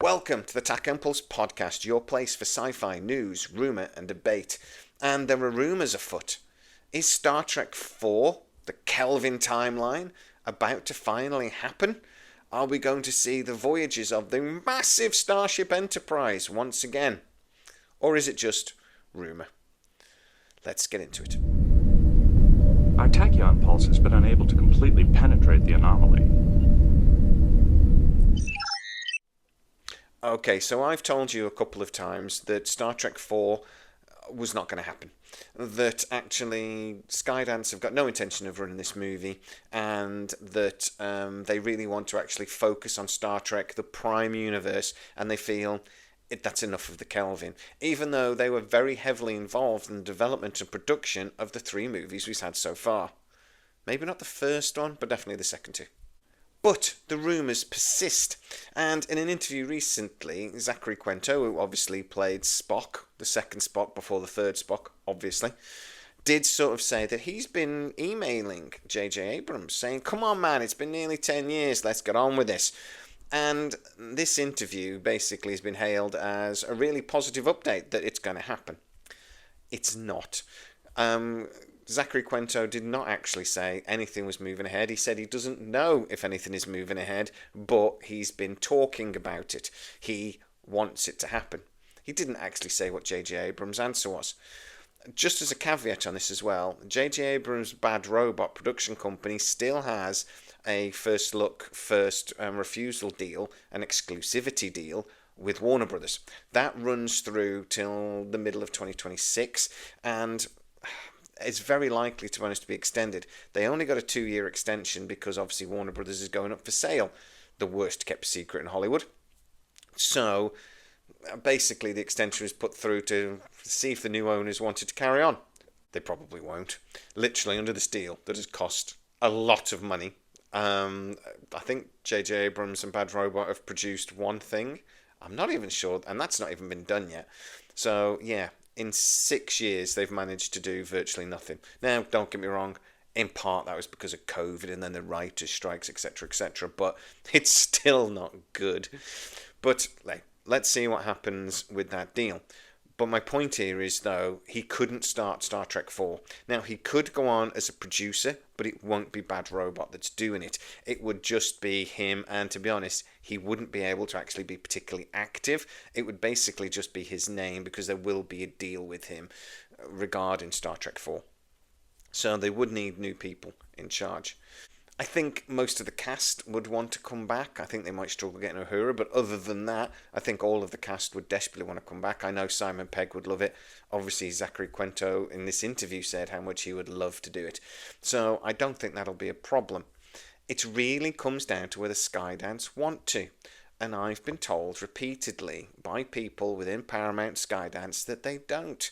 Welcome to the Tack and Pulse podcast, your place for sci-fi news, rumour and debate. And there are rumours afoot. Is Star Trek 4, the Kelvin timeline, about to finally happen? Are we going to see the voyages of the massive Starship Enterprise once again? Or is it just rumour? Let's get into it. Our tachyon pulse has been unable to completely penetrate the anomaly. Okay, so I've told you a couple of times that Star Trek 4 was not going to happen. That actually Skydance have got no intention of running this movie, and that they really want to actually focus on Star Trek, the Prime Universe, and they feel that's enough of the Kelvin. Even though they were very heavily involved in the development and production of the 3 movies we've had so far. Maybe not the first one, but definitely the second 2. But the rumours persist, and in an interview recently, Zachary Quinto, who obviously played Spock, the second Spock before the third Spock, obviously, did sort of say that he's been emailing JJ Abrams, saying, come on man, it's been nearly 10 years, let's get on with this. And this interview basically has been hailed as a really positive update that it's going to happen. It's not. Zachary Quinto did not actually say anything was moving ahead. He said he doesn't know if anything is moving ahead, but he's been talking about it. He wants it to happen. He didn't actually say what JJ Abrams' answer was. Just as a caveat on this as well, JJ Abrams' Bad Robot production company still has a first look, first refusal deal, an exclusivity deal with Warner Brothers. That runs through till the middle of 2026, and it's very likely, to be honest, to be extended. They only got a 2-year extension because obviously Warner Brothers is going up for sale. The worst kept secret in Hollywood. So basically the extension was put through to see if the new owners wanted to carry on. They probably won't. Literally under this deal that has cost a lot of money. I think JJ Abrams and Bad Robot have produced one thing. I'm not even sure, and that's not even been done yet. So yeah, in 6 years, they've managed to do virtually nothing. Now, don't get me wrong, in part that was because of COVID and then the writers' strikes, etc., etc., but it's still not good. But let's see what happens with that deal. But my point here is, though, he couldn't start Star Trek 4. Now, he could go on as a producer, but it won't be Bad Robot that's doing it. It would just be him, and to be honest, he wouldn't be able to actually be particularly active. It would basically just be his name, because there will be a deal with him regarding Star Trek 4. So they would need new people in charge. I think most of the cast would want to come back. I think they might struggle getting Uhura, but other than that, I think all of the cast would desperately want to come back. I know Simon Pegg would love it. Obviously, Zachary Quinto in this interview said how much he would love to do it. So I don't think that'll be a problem. It really comes down to whether Skydance want to. And I've been told repeatedly by people within Paramount Skydance that they don't.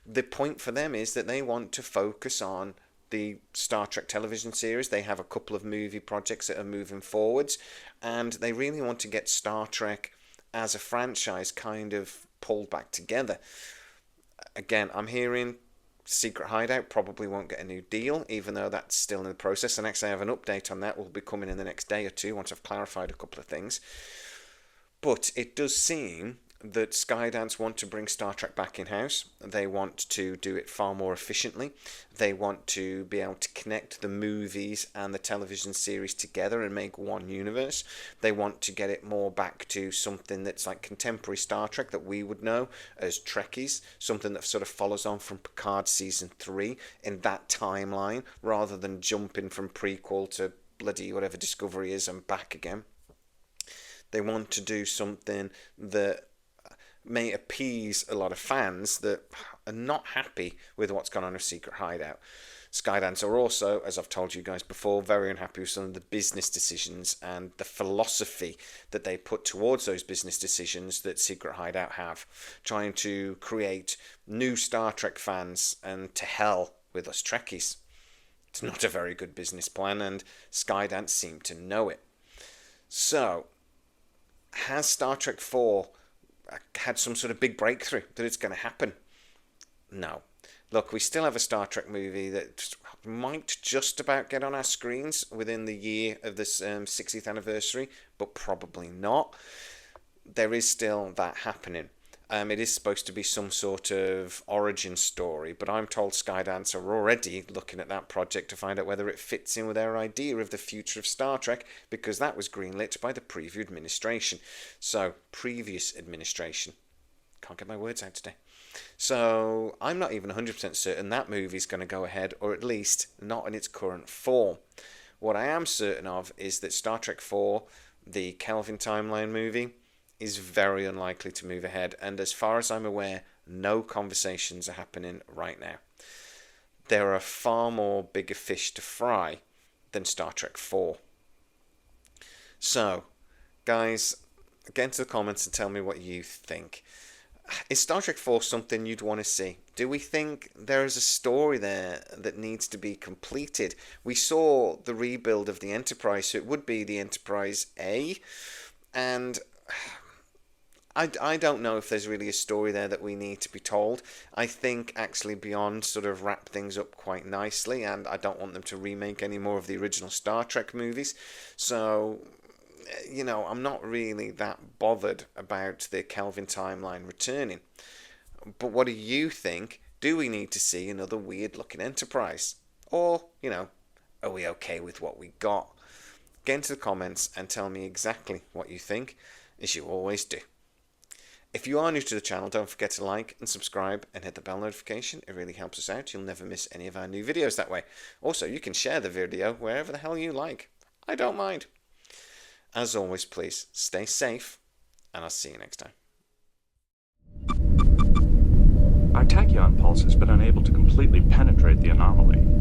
The point for them is that they want to focus on the Star Trek television series. They have a couple of movie projects that are moving forwards, and they really want to get Star Trek as a franchise kind of pulled back together. Again, I'm hearing Secret Hideout probably won't get a new deal, even though that's still in the process, and actually I have an update on that will be coming in the next day or two once I've clarified a couple of things. But it does seem that Skydance want to bring Star Trek back in-house. They want to do it far more efficiently. They want to be able to connect the movies and the television series together and make one universe. They want to get it more back to something that's like contemporary Star Trek that we would know as Trekkies, something that sort of follows on from Picard Season 3 in that timeline, rather than jumping from prequel to bloody whatever Discovery is and back again. They want to do something that may appease a lot of fans that are not happy with what's gone on with Secret Hideout. Skydance are also, as I've told you guys before, very unhappy with some of the business decisions and the philosophy that they put towards those business decisions that Secret Hideout have, trying to create new Star Trek fans and to hell with us Trekkies. It's not a very good business plan, and Skydance seem to know it. So, has Star Trek 4 had some sort of big breakthrough that it's going to happen? No. Look, we still have a Star Trek movie that might just about get on our screens within the year of this 60th anniversary, but probably not. there is still that happening. It is supposed to be some sort of origin story, but I'm told Skydance are already looking at that project to find out whether it fits in with their idea of the future of Star Trek, because that was greenlit by the previous administration. So, previous administration. Can't get my words out today. So, I'm not even 100% certain that movie's going to go ahead, or at least not in its current form. What I am certain of is that Star Trek 4, the Kelvin timeline movie, is very unlikely to move ahead, and as far as I'm aware, no conversations are happening right now. There are far more bigger fish to fry than Star Trek 4. So, guys, get into the comments and tell me what you think. Is Star Trek 4 something you'd want to see? Do we think there is a story there that needs to be completed? We saw the rebuild of the Enterprise, so it would be the Enterprise A, and I don't know if there's really a story there that we need to be told. I think actually Beyond sort of wrapped things up quite nicely, and I don't want them to remake any more of the original Star Trek movies. So, you know, I'm not really that bothered about the Kelvin timeline returning. But what do you think? Do we need to see another weird-looking Enterprise? Or, you know, are we okay with what we got? Get into the comments and tell me exactly what you think, as you always do. If you are new to the channel, don't forget to like and subscribe and hit the bell notification. It really helps us out. You'll never miss any of our new videos that way. Also, you can share the video wherever the hell you like. I don't mind. As always, please stay safe, and I'll see you next time. Our tachyon pulse has been unable to completely penetrate the anomaly.